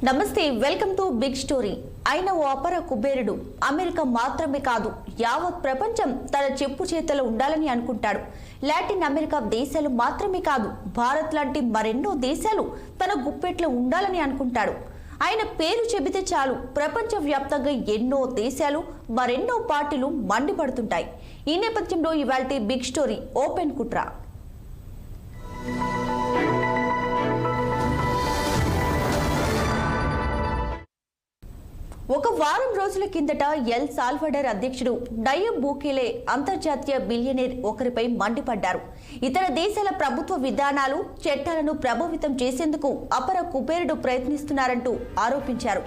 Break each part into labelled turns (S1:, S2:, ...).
S1: నమస్తే welcome to big story. ఆయన ఓ అపర కుబేరుడు. అమెరికా మాత్రమే కాదు, యావత్ ప్రపంచం తన చెప్పు చేతలో ఉండాలని అనుకుంటాడు. లాటిన్ అమెరికా దేశాలు మాత్రమే కాదు, భారత్ లాంటి మరెన్నో దేశాలు తన గుప్పెట్లో ఉండాలని అనుకుంటాడు. ఆయన పేరు చెబితే చాలు ప్రపంచవ్యాప్తంగా ఎన్నో దేశాలు మరెన్నో పార్టీలు మండిపడుతుంటాయి. ఈ నేపథ్యంలో ఇవాల్టి బిగ్ స్టోరీ ఓపెన్ కుట్ర. ఒక వారం రోజుల కిందట ఎల్ సాల్వడర్ అధ్యక్షుడు నయీబ్ బుకేలే అంతర్జాతీయ బిలియనీర్ ఒకరిపై మండిపడ్డారు. ఇతర దేశాల ప్రభుత్వ విధానాలు, చట్టాలను ప్రభావితం చేసేందుకు అపర కుబేరుడు ప్రయత్నిస్తున్నారంటూ ఆరోపించారు.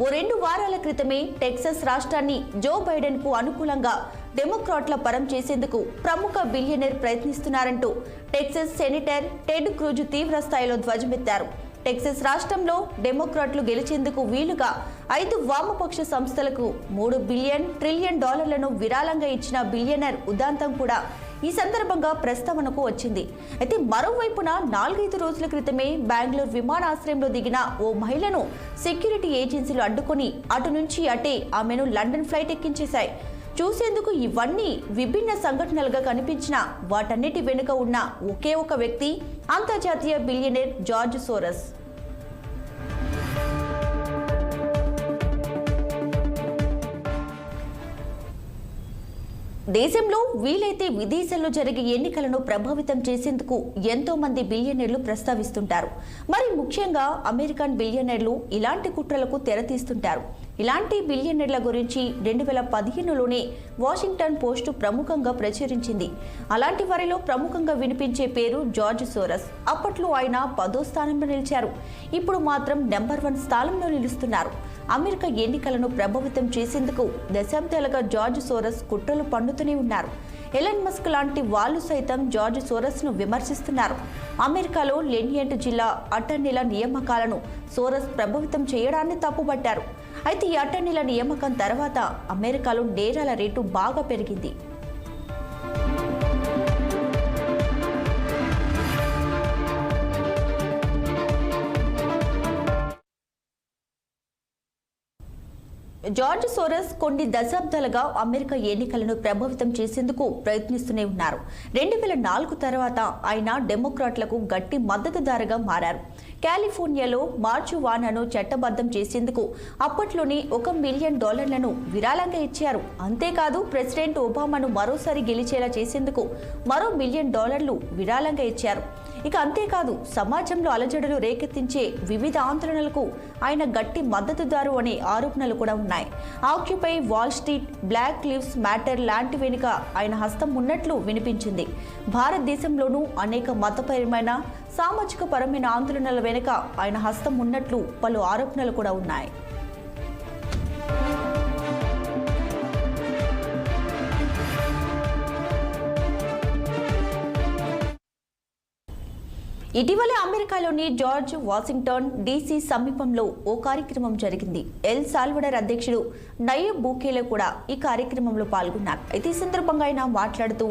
S1: ఓ 2 వారాల క్రితమే టెక్సాస్ రాష్ట్రాన్ని జో బైడెన్ కు అనుకూలంగా డెమోక్రాట్ల పరం చేసేందుకు ప్రముఖ బిలియనీర్ ప్రయత్నిస్తున్నారంటూ టెక్సాస్ సెనేటర్ టెడ్ క్రూజ్ తీవ్ర స్థాయిలో ధ్వజమెత్తారు. టెక్సాస్ రాష్ట్రంలో డెమోక్రాట్లు గెలిచేందుకు వీలుగా 5 వామపక్ష సంస్థలకు $3 ట్రిలియన్ విరాళంగా ఇచ్చిన బిలియనర్ ఉదాంతం కూడా ఈ సందర్భంగా ప్రస్తావనకు వచ్చింది. అయితే మరోవైపున 4-5 రోజుల క్రితమే బెంగళూరు విమానాశ్రయంలో దిగిన ఓ మహిళను సెక్యూరిటీ ఏజెన్సీలు అడ్డుకొని అటు నుంచి అటే ఆమెను లండన్ ఫ్లైట్ ఎక్కించేశాయి. చూసేందుకు ఇవన్నీ విభిన్న సంఘటనలుగా కనిపించిన వాటన్నిటి వెనుక ఉన్న ఒకే ఒక వ్యక్తి అంతర్జాతీయ బిలియనీర్ జార్జ్ సోరస్. దేశంలో వీలైతే విదేశాల్లో జరిగే ఎన్నికలను ప్రభావితం చేసేందుకు ఎంతో మంది బిలియనీర్లు ప్రస్తావిస్తుంటారు. మరి ముఖ్యంగా అమెరికన్ బిలియనీర్లు ఇలాంటి కుట్రలకు తెరతీస్తుంటారు. ఇలాంటి బిలియనీర్ల గురించి 2015లోనే వాషింగ్టన్ పోస్టు ప్రముఖంగా ప్రచురించింది. అలాంటి వారిలో ప్రముఖంగా వినిపించే పేరు జార్జ్ సోరస్. అప్పట్లో ఆయన 10వ స్థానంలో నిలిచారు. ఇప్పుడు మాత్రం నెంబర్ 1 స్థానంలో నిలుస్తున్నారు. అమెరికా ఎన్నికలను ప్రభావితం చేసేందుకు దశాబ్దాలుగా జార్జ్ సోరస్ కుట్రలు పన్నుతూనే ఉన్నారు. ఎలన్ మస్క్ లాంటి వాళ్ళు సైతం జార్జ్ సోరస్ ను విమర్శిస్తున్నారు. అమెరికాలో లెనియంట్ జిల్లా అటర్నీల నియామకాలను సోరస్ ప్రభావితం చేయడాన్ని తప్పుపట్టారు. అయితే ఈ అటర్నీల నియామకం తర్వాత అమెరికాలో నేరాల రేటు బాగా పెరిగింది. జార్జ్ సోరస్ కొన్ని దశాబ్దాలుగా అమెరికా ఎన్నికలను ప్రభావితం చేసేందుకు ప్రయత్నిస్తూనే ఉన్నారు. 2004 తర్వాత ఆయన డెమోక్రాట్లకు గట్టి మద్దతుదారుగా మారారు. కాలిఫోర్నియాలో మార్జువానాను చట్టబద్ధం చేసేందుకు అప్పట్లోనే $1 మిలియన్ విరాళంగా ఇచ్చారు. అంతేకాదు ప్రెసిడెంట్ ఒబామాను మరోసారి గెలిచేలా చేసేందుకు మరో $1 మిలియన్ విరాళంగా ఇచ్చారు. ఇక అంతేకాదు సమాజంలో అలజడులు రేకెత్తించే వివిధ ఆందోళనలకు ఆయన గట్టి మద్దతుదారు అనే ఆరోపణలు కూడా ఉన్నాయి. Occupy wall street, black lives matter లాంటి వెనుక ఆయన హస్తం ఉన్నట్లు వినిపించింది. భారతదేశంలోనూ అనేక మతపరమైన, సామాజిక పరమైన ఆందోళనల వెనుక ఆయన హస్తం ఉన్నట్లు పలు ఆరోపణలు కూడా ఉన్నాయి. ఇటీవల అమెరికాలోని జార్జ్ వాషింగ్టన్ డీసీ సమీపంలో ఓ కార్యక్రమం జరిగింది. ఎల్ సాల్వడర్ అధ్యక్షుడు నయీబ్ బుకేలే కూడా ఈ కార్యక్రమంలో పాల్గొన్నారు. అయితే ఈ సందర్భంగా ఆయన మాట్లాడుతూ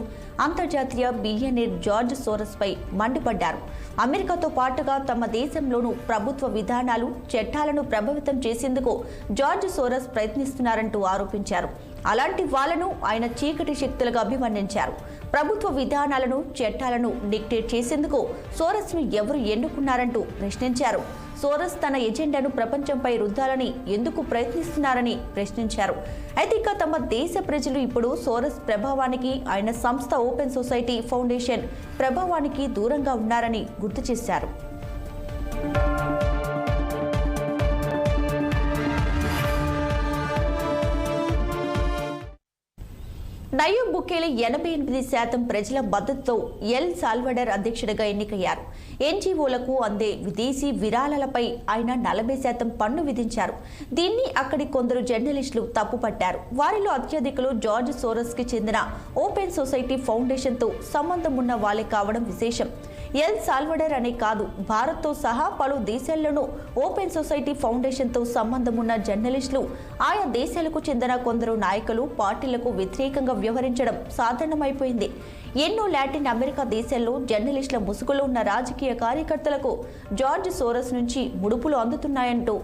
S1: అంతర్జాతీయ బిలియనీర్ జార్జ్ సోరస్ పై మండిపడ్డారు. అమెరికాతో పాటుగా తమ దేశంలోనూ ప్రభుత్వ విధానాలు, చట్టాలను ప్రభావితం చేసేందుకు జార్జ్ సోరస్ ప్రయత్నిస్తున్నారంటూ ఆరోపించారు. అలాంటి వాళ్లను ఆయన చీకటి శక్తులుగా అభివర్ణించారు. ప్రభుత్వ విధానాలను, చట్టాలను డిక్టేట్ చేసేందుకు సోరస్ ను ఎవరు ఎన్నుకున్నారంటూ ప్రశ్నించారు. సోరస్ తన ఎజెండాను ప్రపంచంపై రుద్దాలని ఎందుకు ప్రయత్నిస్తున్నారని ప్రశ్నించారు. అయితే ఇక తమ దేశ ప్రజలు ఇప్పుడు సోరస్ ప్రభావానికి, ఆయన సంస్థ ఓపెన్ సొసైటీ ఫౌండేషన్ ప్రభావానికి దూరంగా ఉన్నారని గుర్తు చేశారు. నయీబ్ బుకేలే 88% ప్రజల మద్దతుతో ఎల్ సాల్వడర్ అధ్యక్షుడిగా ఎన్నికయ్యారు. ఎన్జీఓలకు అందే విదేశీ విరాళాలపై ఆయన 40% పన్ను విధించారు. దీన్ని అక్కడి కొందరు జర్నలిస్టులు తప్పుపట్టారు. వారిలో అత్యధికులు జార్జ్ సోరస్ కి చెందిన ఓపెన్ సొసైటీ ఫౌండేషన్ తో సంబంధం ఉన్న వాళ్లే కావడం విశేషం. ఎల్ సాల్వడర్ అనే కాదు, భారత్తో సహా పలు దేశాల్లోనూ ఓపెన్ సొసైటీ ఫౌండేషన్తో సంబంధం ఉన్న జర్నలిస్టులు, ఆయా దేశాలకు చెందిన కొందరు నాయకులు పార్టీలకు వ్యతిరేకంగా వ్యవహరించడం సాధారణమైపోయింది. ఎన్నో లాటిన్ అమెరికా దేశాల్లో జర్నలిస్టుల ముసుగులో ఉన్న రాజకీయ కార్యకర్తలకు జార్జ్ సోరస్ నుంచి ముడుపులు అందుతున్నాయంటూ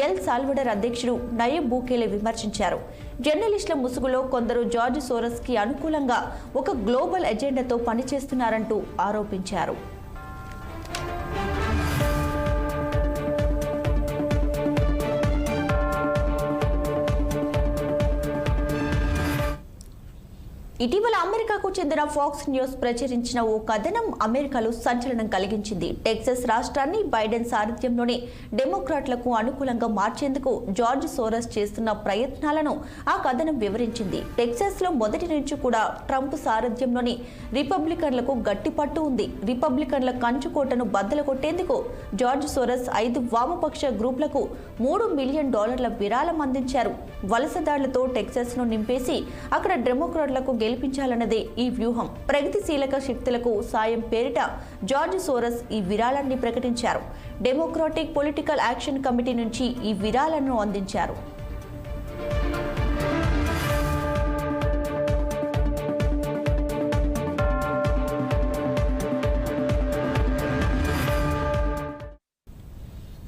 S1: ఎల్ సాల్వడర్ అధ్యక్షుడు నయీబ్ బుకేలే విమర్శించారు. జర్నలిస్టుల ముసుగులో కొందరు జార్జ్ సోరస్ కి అనుకూలంగా ఒక గ్లోబల్ ఎజెండాతో పనిచేస్తున్నారంటూ ఆరోపించారు. ఇటీవల అమెరికాకు చెందిన ఫాక్స్ న్యూస్ ప్రచురించిన ఓ కథనం అమెరికాలో సంచలనం కలిగించింది. టెక్సాస్ రాష్ట్రాన్ని బైడెన్ సారథ్యంలోని డెమోక్రాట్లకు అనుకూలంగా మార్చేందుకు జార్జ్ సోరస్ చేస్తున్న ప్రయత్నాలను ఆ కథనం వివరించింది. టెక్సాస్ లో మొదటి నుంచి కూడా ట్రంప్ సారథ్యంలోని రిపబ్లికన్లకు గట్టి పట్టు ఉంది. రిపబ్లికన్ల కంచుకోటను బద్దలు కొట్టేందుకు జార్జ్ సోరస్ 5 వామపక్ష గ్రూపులకు $3 మిలియన్ విరాళం అందించారు. వలసదారులతో టెక్సాస్ ను నింపేసి అక్కడ డెమోక్రాట్లకు గెలిపించాలన్నదే ఈ వ్యూహం. ప్రగతిశీలక శక్తులకు సాయం పేరిట జార్జ్ సోరస్ ఈ విరాళాన్ని ప్రకటించారు. డెమోక్రాటిక్ పొలిటికల్ యాక్షన్ కమిటీ నుంచి ఈ విరాళాలను అందించారు.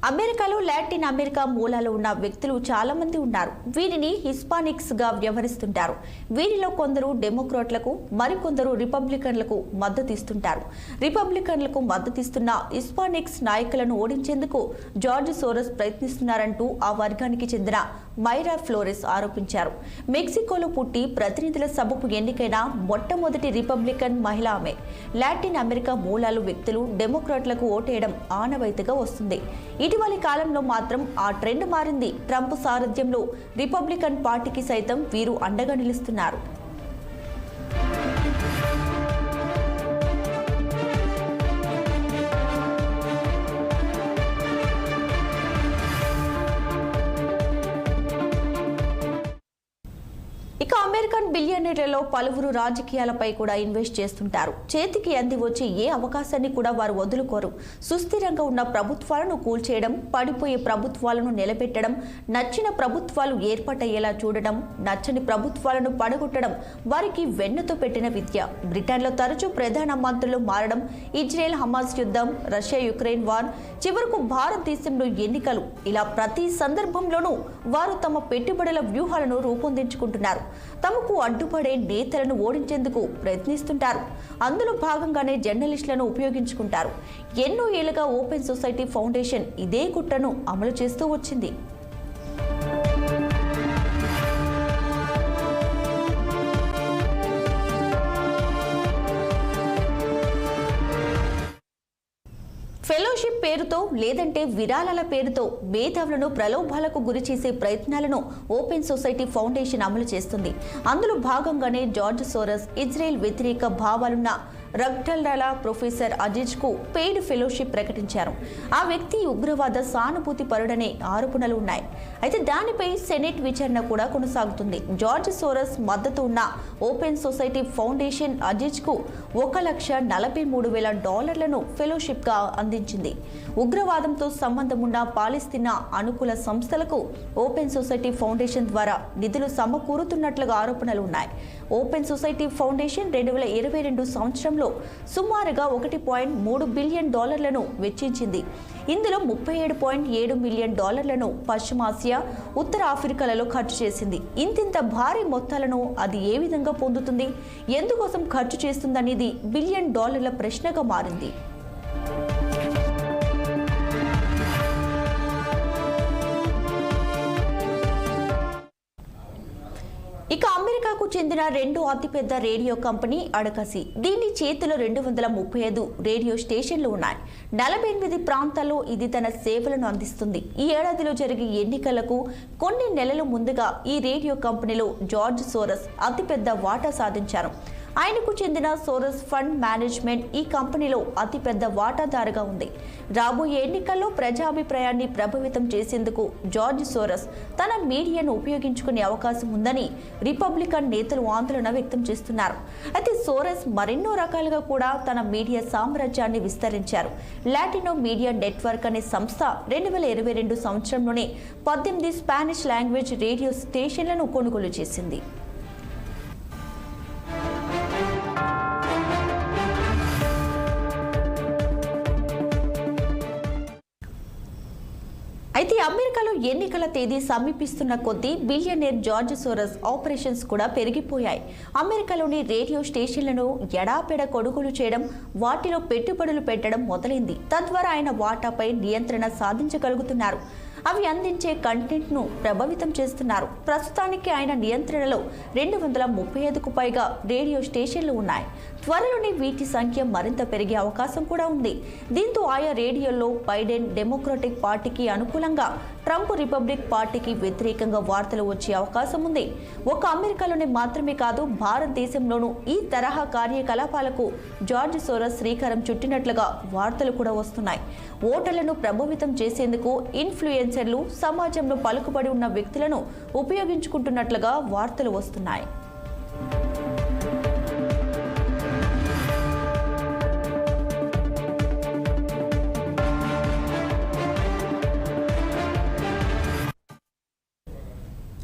S1: అమెరికాలో లాటిన్ అమెరికా మూలాలు ఉన్న వ్యక్తులు చాలా మంది ఉన్నారు. వీరిని హిస్పానిక్స్ గా వ్యవహరిస్తుంటారు. వీరిలో కొందరు డెమోక్రాట్లకు, మరికొందరు రిపబ్లికన్లకు మద్దతిస్తుంటారు. రిపబ్లికన్లకు మద్దతిస్తున్న హిస్పానిక్స్ నాయకులను ఓడించేందుకు జార్జ్ సోరస్ ప్రయత్నిస్తున్నారంటూ ఆ వర్గానికి చెందిన మైరా ఫ్లోరెస్ ఆరోపించారు. మెక్సికోలో పుట్టి ప్రతినిధుల సభకు ఎన్నికైన మొట్టమొదటి రిపబ్లికన్ మహిళ ఆమె. లాటిన్ అమెరికా మూలాలు వ్యక్తులు డెమోక్రాట్లకు ఓటేయడం ఆనవాయితీగా వస్తుంది. ఇటీవలి కాలంలో మాత్రం ఆ ట్రెండ్ మారింది. ట్రంప్ సారథ్యంలో రిపబ్లికన్ పార్టీకి సైతం వీరు అండగా నిలుస్తున్నారు. ఇక అమెరికన్ బిలియనీర్లలో పలువురు రాజకీయాలపై కూడా ఇన్వెస్ట్ చేస్తుంటారు. చేతికి అంది వచ్చే ఏ అవకాశాన్ని కూడా వారు వదులుకోరు. సుస్థిరంగా ఉన్న ప్రభుత్వాలను కూల్చేయడం, పడిపోయే ప్రభుత్వాలను నిలబెట్టడం, నచ్చిన ప్రభుత్వాలు ఏర్పాటయ్యేలా చూడడం, నచ్చని ప్రభుత్వాలను పడగొట్టడం వారికి వెన్నుతో పెట్టిన విద్య. బ్రిటన్లో తరచూ ప్రధాన మంత్రులు మారడం, ఇజ్రాయెల్ హమాస్ యుద్ధం, రష్యా యుక్రెయిన్ వార్, చివరకు భారతదేశంలో ఎన్నికలు, ఇలా ప్రతి సందర్భంలోనూ వారు తమ పెట్టుబడుల వ్యూహాలను రూపొందించుకుంటున్నారు. తమకు అడ్డుపడే నేతలను ఓడించేందుకు ప్రయత్నిస్తుంటారు. అందులో భాగంగానే జర్నలిస్టులను ఉపయోగించుకుంటారు. ఎన్నో ఏళ్లుగా ఓపెన్ సొసైటీ ఫౌండేషన్ ఇదే కుట్రను అమలు చేస్తూ వచ్చింది. ఫెలోషిప్ పేరుతో లేదంటే విరాళాల పేరుతో మేధావులను ప్రలోభాలకు గురి చేసే ప్రయత్నాలను ఓపెన్ సొసైటీ ఫౌండేషన్ అమలు చేస్తుంది. అందులో భాగంగానే జార్జ్ సోరస్ ఇజ్రాయెల్ వ్యతిరేక భావాలున్న రగ్డల్లా ప్రొఫెసర్ అజీజ్ కు పెయిడ్ ఫెలోషిప్ ప్రకటించారు. ఆ వ్యక్తి ఉగ్రవాద సానుభూతి పరుడనే ఆరోపణలు ఉన్నాయి. అయితే దానిపై సెనెట్ విచారణ కూడా కొనసాగుతుంది. జార్జ్ సోరస్ మద్దతు ఉన్న ఓపెన్ సొసైటీ ఫౌండేషన్ అజీజ్ కు $1,43,000 ఫెలోషిప్ గా అందించింది. ఉగ్రవాదంతో సంబంధం ఉన్న పాలస్తీనా అనుకూల సంస్థలకు ఓపెన్ సొసైటీ ఫౌండేషన్ ద్వారా నిధులు సమకూరుతున్నట్లుగా ఆరోపణలు ఉన్నాయి. ఓపెన్ సొసైటీ ఫౌండేషన్ 2022 సంవత్సరంలో సుమారుగా $1.3 బిలియన్ వెచ్చించింది. ఇందులో $37.7 మిలియన్ పశ్చిమాసియా, ఉత్తర ఆఫ్రికాలలో ఖర్చు చేసింది. ఇంతింత భారీ మొత్తాలను అది ఏ విధంగా పొందుతుంది, ఎందుకోసం ఖర్చు చేస్తుందనేది $1 బిలియన్ ప్రశ్నగా మారింది. ఇక అమెరికాకు చెందిన రెండో అతిపెద్ద రేడియో కంపెనీ అడకసి. దీని చేతిలో 235 రేడియో స్టేషన్లు ఉన్నాయి. 48 ప్రాంతాల్లో ఇది తన సేవలను అందిస్తుంది. ఈ ఏడాదిలో జరిగే ఎన్నికలకు కొన్ని నెలల ముందుగా ఈ రేడియో కంపెనీలో జార్జ్ సోరస్ అతిపెద్ద వాటా సాధించారు. ఆయనకు చెందిన సోరస్ ఫండ్ మేనేజ్మెంట్ ఈ కంపెనీలో అతిపెద్ద వాటాదారుగా ఉంది. రాబోయే ఎన్నికల్లో ప్రజాభిప్రాయాన్ని ప్రభావితం చేసేందుకు జార్జ్ సోరస్ తన మీడియాను ఉపయోగించుకునే అవకాశం ఉందని రిపబ్లికన్ నేతలు ఆందోళన వ్యక్తం చేస్తున్నారు. అయితే సోరస్ మరెన్నో రకాలుగా కూడా తన మీడియా సామ్రాజ్యాన్ని విస్తరించారు. లాటినో మీడియా నెట్వర్క్ అనే సంస్థ 2022 సంవత్సరంలోనే 18 స్పానిష్ లాంగ్వేజ్ రేడియో స్టేషన్లను కొనుగోలు చేసింది. అయితే అమెరికాలో ఎన్నికల తేదీ సమీపిస్తున్న కొద్దీ బిలియనేర్ జార్జ్ సోరస్ ఆపరేషన్స్ కూడా పెరిగిపోయాయి. అమెరికాలోని రేడియో స్టేషన్లను ఎడాపెడ కొనుగోలు చేయడం, వాటిలో పెట్టుబడులు పెట్టడం మొదలైంది. తద్వారా ఆయన వాటాపై నియంత్రణ సాధించగలుగుతున్నారు. అవి అందించే కంటెంట్ను ప్రభావితం చేస్తున్నారు. ప్రస్తుతానికి ఆయన నియంత్రణలో 235కు పైగా రేడియో స్టేషన్లు ఉన్నాయి. త్వరలోనే వీటి సంఖ్య మరింత పెరిగే అవకాశం కూడా ఉంది. దీంతో ఆయా రేడియోల్లో బైడెన్ డెమోక్రటిక్ పార్టీకి అనుకూలంగా, ట్రంప్ రిపబ్లిక్ పార్టీకి వ్యతిరేకంగా వార్తలు వచ్చే అవకాశం ఉంది. ఒక అమెరికాలోనే మాత్రమే కాదు, భారతదేశంలోనూ ఈ తరహా కార్యకలాపాలకు జార్జ్ సోరస్ శ్రీకారం చుట్టినట్లుగా వార్తలు కూడా వస్తున్నాయి. ఓటర్లను ప్రభావితం చేసేందుకు ఇన్ఫ్లుయెన్సర్లు సమాజంలో పలుకుబడి ఉన్న వ్యక్తులను ఉపయోగించుకుంటున్నట్లుగా వార్తలు వస్తున్నాయి.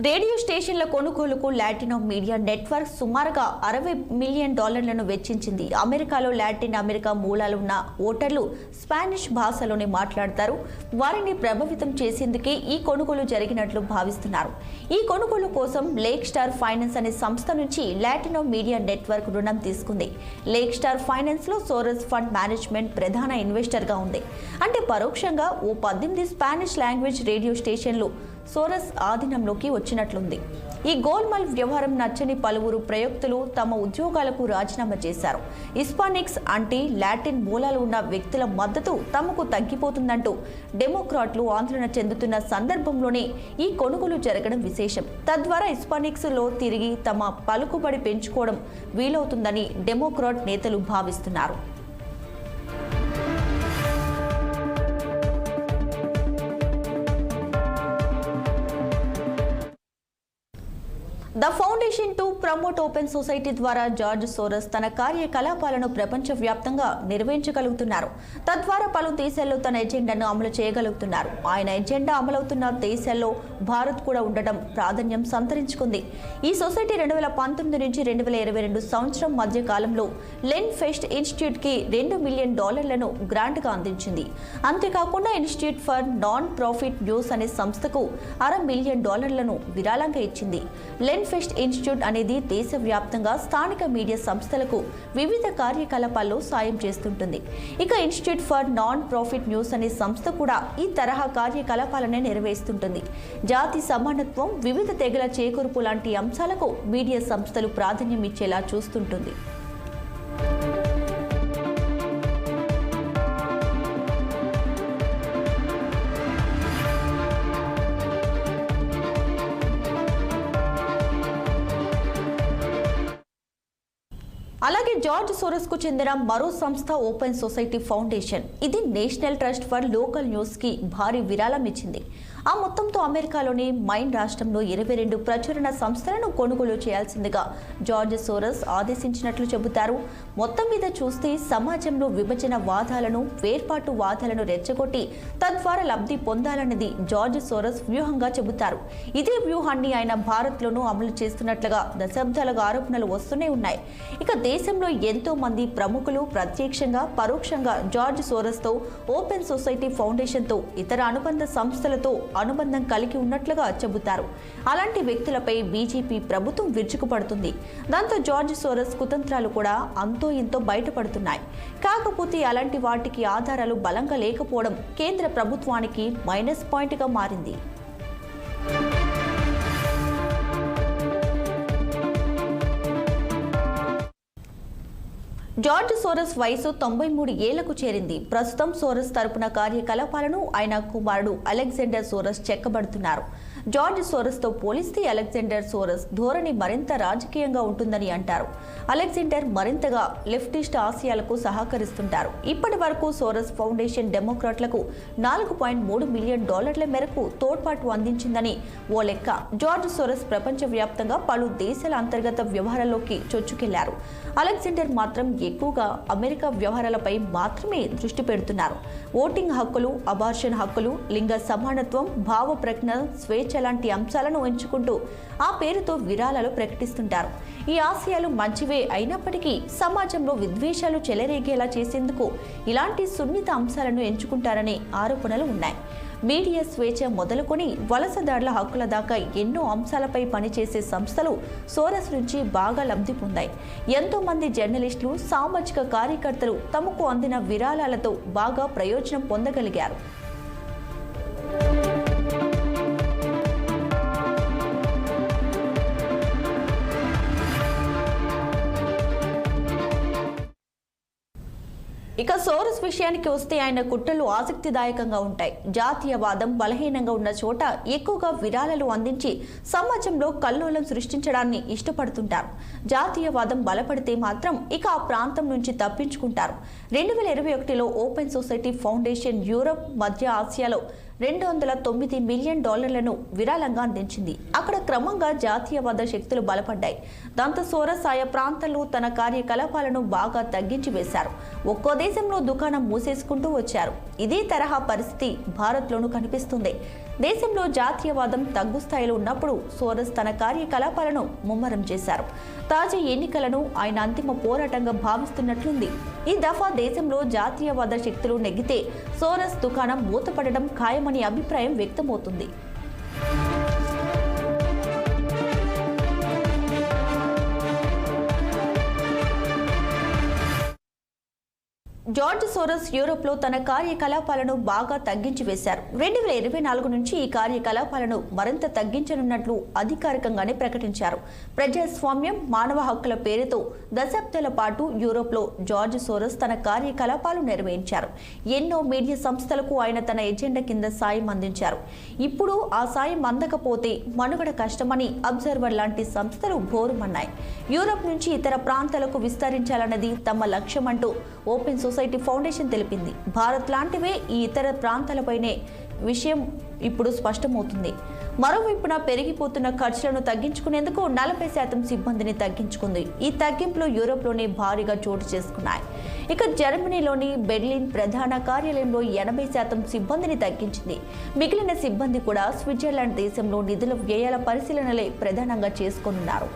S1: రేడియో స్టేషన్ల కొనుగోలుకు లాటిన్ మీడియా నెట్వర్క్ సుమారుగా $60 మిలియన్ వెచ్చించింది. అమెరికాలో లాటిన్ అమెరికా మూలాలు ఉన్న ఓటర్లు స్పానిష్ భాషలోనే మాట్లాడతారు. వారిని ప్రభావితం చేసేందుకే ఈ కొనుగోలు జరిగినట్లు భావిస్తున్నారు. ఈ కొనుగోలు కోసం లేక్ స్టార్ ఫైనాన్స్ అనే సంస్థ నుంచి లాటిన్ మీడియా నెట్వర్క్ రుణం తీసుకుంది. లేక్ స్టార్ ఫైనాన్స్ లో సోరస్ ఫండ్ మేనేజ్మెంట్ ప్రధాన ఇన్వెస్టర్ గా ఉంది. అంటే పరోక్షంగా ఓ 18 స్పానిష్ లాంగ్వేజ్ రేడియో స్టేషన్లు సోరస్ ఆధీనంలోకి వచ్చినట్లుంది. ఈ గోల్మాల్ వ్యవహారం నచ్చని పలువురు ప్రయోక్తలు తమ ఉద్యోగాలకు రాజీనామా చేశారు. హిస్పానిక్స్ అంటే లాటిన్ మూలాలు ఉన్న వ్యక్తుల మద్దతు తమకు తగ్గిపోతుందంటూ డెమోక్రాట్లు ఆందోళన చెందుతున్న సందర్భంలోనే ఈ కొనుగోలు జరగడం విశేషం. తద్వారా హిస్పానిక్స్ లో తిరిగి తమ పలుకుబడి పెంచుకోవడం వీలవుతుందని డెమోక్రాట్ నేతలు భావిస్తున్నారు. The foundation to promote open society ద్వారా జార్జ్ సోరస్ తన కార్యకలాపాలను ప్రపంచవ్యాప్తంగా నిర్వహించగలుగుతున్నారు. తద్వారా పలు దేశాల్లో తన ఎజెండాను అమలు చేయగలుగుతున్నారు. ఆయన ఎజెండా అమలవుతున్న దేశాల్లో భారత్ కూడా ఉండటం ప్రాధాన్యం సంతరించుకుంది. ఈ సొసైటీ 2019 నుంచి 2022 సంవత్సరం మధ్య కాలంలో లెన్ ఫెస్ట్ ఇన్స్టిట్యూట్ కి $2 మిలియన్ గ్రాంట్ గా అందించింది. అంతేకాకుండా institute for non profit news అనే సంస్థకు $500 మిలియన్ విరాళంగా ఇచ్చింది. లెన్ ఫెస్ట్ ఇన్స్టిట్యూట్ అనేది దేశవ్యాప్తంగా స్థానిక మీడియా సంస్థలకు వివిధ కార్యకలాపాల్లో సాయం చేస్తుంటుంది. ఇక institute for non profit news అనే సంస్థ కూడా ఈ తరహా కార్యకలాపాలనే నిర్వహిస్తుంటుంది. జాతి సమానత్వం, వివిధ తెగల చేకూర్పు లాంటి అంశాలకు మీడియా సంస్థలు ప్రాధాన్యం ఇచ్చేలా చూస్తుంటుంది. అలాగే జార్జ్ సోరస్ కు చెందిన మరో సంస్థ ఓపెన్ సొసైటీ ఫౌండేషన్. ఇది national trust for local news కి భారీ విరాళం ఇచ్చింది. ఆ మొత్తంతో అమెరికాలోని మైన్ రాష్ట్రంలో 22 ప్రచురణ సంస్థలను కొనుగోలు చేయాల్సిందిగా జార్జ్ సోరస్ ఆదేశించినట్లు చెబుతారు. మొత్తం మీద చూస్తే సమాజంలో విభజన వాదాలను, వేర్పాటు వాదాలను రెచ్చగొట్టి తద్వారా లబ్ధి పొందాలన్నది జార్జ్ సోరస్ వ్యూహంగా చెబుతారు. ఇదే వ్యూహాన్ని ఆయన భారత్లోనూ అమలు చేస్తున్నట్లుగా దశాబ్దాలుగా ఆరోపణలు వస్తూనే ఉన్నాయి. ఇక దేశంలో ఎంతో మంది ప్రముఖులు ప్రత్యక్షంగా, పరోక్షంగా జార్జ్ సోరస్తో, ఓపెన్ సొసైటీ ఫౌండేషన్తో, ఇతర అనుబంధ సంస్థలతో అనుబంధం కలిగి ఉన్నట్లుగా చెబుతారు. అలాంటి వ్యక్తులపై బీజేపీ ప్రభుత్వం విరుచుకుపడుతుంది. దాంతో జార్జ్ సోరస్ కుతంత్రాలు కూడా అంతో ఇంతో బయటపడుతున్నాయి. కాకపోతే అలాంటి వాటికి ఆధారాలు బలంగా లేకపోవడం కేంద్ర ప్రభుత్వానికి మైనస్ పాయింట్గా మారింది. జార్జ్ సోరస్ వయసు 93 ఏళ్లకు చేరింది. ప్రస్తుతం సోరస్ తరపున కార్యకలాపాలను ఆయన కుమారుడు అలెగ్జాండర్ సోరస్ చెక్కబడుతున్నారు. జార్జ్ సోరస్తో పోలిస్తే అలెగ్జాండర్ సోరస్ ధోరణి మరింత రాజకీయంగా ఉంటుందని అంటారు. అలెగ్జాండర్ మరింతగా లెఫ్టిస్ట్ ఆశయాలకు సహకరిస్తుంటారు. ఇప్పటి వరకు సోరస్ ఫౌండేషన్ డెమోక్రాట్లకు $4.3 మిలియన్ మేరకు తోడ్పాటు అందించిందని ఓ లెక్క. జార్జ్ సోరస్ ప్రపంచవ్యాప్తంగా పలు దేశాల అంతర్గత వ్యవహారాల్లోకి చొచ్చుకెళ్లారు. అలెగ్జాండర్ మాత్రం ఎక్కువగా అమెరికా వ్యవహారాలపై మాత్రమే దృష్టి పెడుతున్నారు. ఓటింగ్ హక్కులు, అబార్షన్ హక్కులు, లింగ సమానత్వం, భావ ప్రజ్ఞ, స్వేచ్ఛ లాంటి అంశాలను ఎంచుకుంటూ ఆ పేరుతో విరాళాలు ప్రకటిస్తుంటారు. ఈ ఆశయాలు మంచివే అయినప్పటికీ సమాజంలో విద్వేషాలు చెలరేగేలా చేసేందుకు ఇలాంటి సున్నిత అంశాలను ఎంచుకుంటారనే ఆరోపణలు ఉన్నాయి. మీడియా స్వేచ్ఛ మొదలుకొని వలసదారుల హక్కుల దాకా ఎన్నో అంశాలపై పనిచేసే సంస్థలు సోరస్ నుంచి బాగా లబ్ధి పొందాయి. ఎంతో మంది జర్నలిస్టులు, సామాజిక కార్యకర్తలు తమకు అందిన విరాళాలతో బాగా ప్రయోజనం పొందగలిగారు. ఇక సోరస్ విషయానికి వస్తే ఆయన కుట్రలు ఆసక్తిదాయకంగా ఉంటాయి. జాతీయవాదం బలహీనంగా ఉన్న చోట ఎక్కువగా విరాళాలు అందించి సమాజంలో కల్లోలం సృష్టించడాన్ని ఇష్టపడుతుంటారు. జాతీయవాదం బలపడితే మాత్రం ఇక ఆ ప్రాంతం నుంచి తప్పించుకుంటారు. 2021లో ఓపెన్ సొసైటీ ఫౌండేషన్ యూరప్, మధ్య ఆసియాలో $209 మిలియన్ విరాళంగా అందించింది. అక్కడ క్రమంగా జాతీయవాద శక్తులు బలపడ్డాయి. దాంతో సోరస్ ఆయా ప్రాంతాల్లో తన కార్యకలాపాలను బాగా తగ్గించి వేశారు. ఒక్కో దేశంలో దుకాణం మూసేసుకుంటూ వచ్చారు. ఇదే తరహా పరిస్థితి భారత్లోనూ కనిపిస్తుంది. దేశంలో జాతీయవాదం తగ్గు స్థాయిలో ఉన్నప్పుడు సోరస్ తన కార్యకలాపాలను ముమ్మరం చేశారు. తాజా ఎన్నికలను ఆయన అంతిమ పోరాటంగా భావిస్తున్నట్లుంది. ఈ దఫా దేశంలో జాతీయవాద శక్తులు నెగ్గితే సోరస్ దుకాణం మూతపడడం ఖాయమని అభిప్రాయం వ్యక్తమవుతుంది. జార్జ్ సోరస్ యూరోప్లో తన కార్యకలాపాలను బాగా తగ్గించి వేశారు. 2024 నుంచి ఈ కార్యకలాపాలను మరింత తగ్గించనున్నట్లు అధికారికంగానే ప్రకటించారు. ప్రజాస్వామ్యం, మానవ హక్కుల పేరుతో దశాబ్దాల పాటు యూరోప్లో జార్జ్ సోరస్ తన కార్యకలాపాలు నిర్వహించారు. ఎన్నో మీడియా సంస్థలకు ఆయన తన ఎజెండా కింద సాయం అందించారు. ఇప్పుడు ఆ సాయం అందకపోతే మనుగడ కష్టమని అబ్జర్వర్ లాంటి సంస్థలు బోరుమన్నాయి. యూరోప్ నుంచి ఇతర ప్రాంతాలకు విస్తరించాలన్నది తమ లక్ష్యమంటూ ఓపెన్ సొసైటీ ఫౌండేషన్ తెలిపింది. భారత్ లాంటివే ఈ ఇతర ప్రాంతాలపైనే విషయం ఇప్పుడు స్పష్టమవుతుంది. మరోవైపున పెరిగిపోతున్న ఖర్చులను తగ్గించుకునేందుకు 40% సిబ్బందిని తగ్గించుకుంది. ఈ తగ్గింపులు యూరోప్లోనే భారీగా చోటు చేసుకున్నాయి. ఇక జర్మనీలోని బెర్లిన్ ప్రధాన కార్యాలయంలో 80% సిబ్బందిని తగ్గించింది. మిగిలిన సిబ్బంది కూడా స్విట్జర్లాండ్ దేశంలో నిధుల వ్యయాల పరిశీలనలే ప్రధానంగా చేసుకోనున్నారు.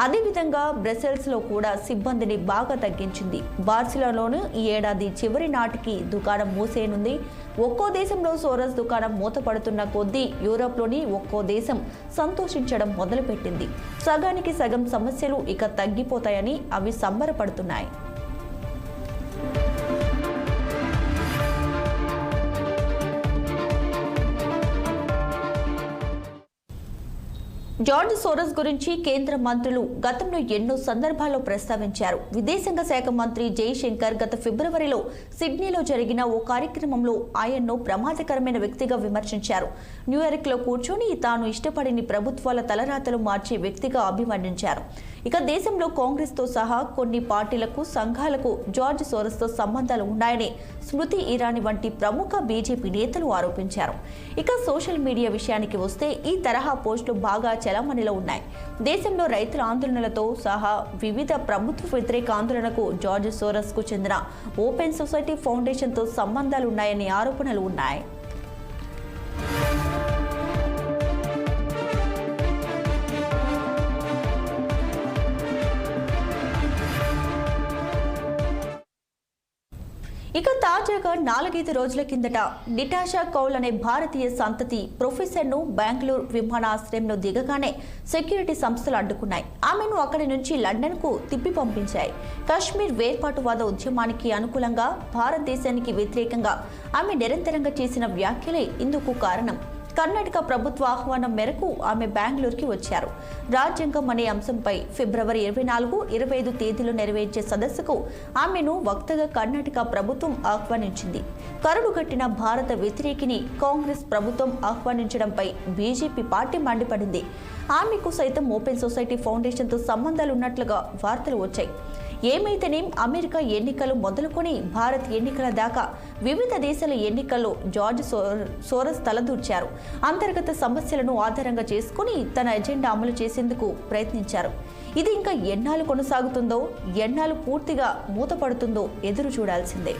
S1: అదేవిధంగా బ్రసెల్స్ లో కూడా సిబ్బందిని బాగా తగ్గించింది. బార్సిలోనాలోనూ ఈ ఏడాది చివరి నాటికి దుకాణం మూసేయనుంది. ఒక్కో దేశంలో సోరస్ దుకాణం మూతపడుతున్న కొద్దీ యూరోప్లోని ఒక్కో దేశం సంతోషించడం మొదలుపెట్టింది. సగానికి సగం సమస్యలు ఇక తగ్గిపోతాయని అవి సంబరపడుతున్నాయి. జార్జ్ సోరస్ గురించి కేంద్ర మంత్రులు గతంలో ఎన్నో సందర్భాల్లో ప్రస్తావించారు. విదేశాంగ శాఖ మంత్రి జైశంకర్ గత ఫిబ్రవరిలో సిడ్నీలో జరిగిన ఓ కార్యక్రమంలో ఆయన్ను ప్రమాదకరమైన వ్యక్తిగా విమర్శించారు. న్యూయార్క్లో కూర్చొని తాను ఇష్టపడిని ప్రభుత్వాల తలరాతలు మార్చే వ్యక్తిగా అభివర్ణించారు. ఇక దేశంలో కాంగ్రెస్తో సహా కొన్ని పార్టీలకు, సంఘాలకు జార్జ్ సోరస్తో సంబంధాలు ఉన్నాయని స్మృతి ఇరానీ వంటి ప్రముఖ బీజేపీ నేతలు ఆరోపించారు. ఇక సోషల్ మీడియా విషయానికి వస్తే ఈ తరహా పోస్టులు బాగా చలామణిలో ఉన్నాయి. దేశంలో రైతుల ఆందోళనలతో సహా వివిధ ప్రభుత్వ వ్యతిరేక ఆందోళనకు జార్జ్ సోరస్ కు చెందిన ఓపెన్ సొసైటీ ఫౌండేషన్తో సంబంధాలున్నాయని ఆరోపణలు ఉన్నాయి. ఇక తాజాగా 4-5 రోజుల కిందట నిటాషా కౌల్ అనే భారతీయ సంతతి ప్రొఫెసర్ను బెంగళూరు విమానాశ్రయంలో దిగగానే సెక్యూరిటీ సంస్థలు అడ్డుకున్నాయి. ఆమెను అక్కడి నుంచి లండన్కు తిప్పి పంపించాయి. కశ్మీర్ వేర్పాటువాద ఉద్యమానికి అనుకూలంగా, భారతదేశానికి వ్యతిరేకంగా ఆమె నిరంతరంగా చేసిన వ్యాఖ్యలే ఇందుకు కారణం. కర్ణాటక ప్రభుత్వ ఆహ్వానం మేరకు ఆమె బెంగళూరుకి వచ్చారు. రాజ్యాంగం అనే అంశంపై ఫిబ్రవరి 24, 25 తేదీలో నెరవేర్చే సదస్సుకు ఆమెను వక్తగా కర్ణాటక ప్రభుత్వం ఆహ్వానించింది. కరుడుగట్టిన భారత వ్యతిరేకిని కాంగ్రెస్ ప్రభుత్వం ఆహ్వానించడంపై బీజేపీ పార్టీ మండిపడింది. ఆమెకు సైతం ఓపెన్ సొసైటీ ఫౌండేషన్తో సంబంధాలున్నట్లుగా వార్తలు వచ్చాయి. ఏమైతేనేం అమెరికా ఎన్నికలు మొదలుకొని భారత్ ఎన్నికల దాకా వివిధ దేశాల ఎన్నికల్లో జార్జ్ సోరస్ తలదూర్చారు. అంతర్గత సమస్యలను ఆధారంగా చేసుకుని తన ఎజెండా అమలు చేసేందుకు ప్రయత్నించారు. ఇది ఇంకా ఎన్నాళ్ళు కొనసాగుతుందో, ఎన్నాళ్ళు పూర్తిగా మూతపడుతుందో ఎదురు చూడాల్సిందే.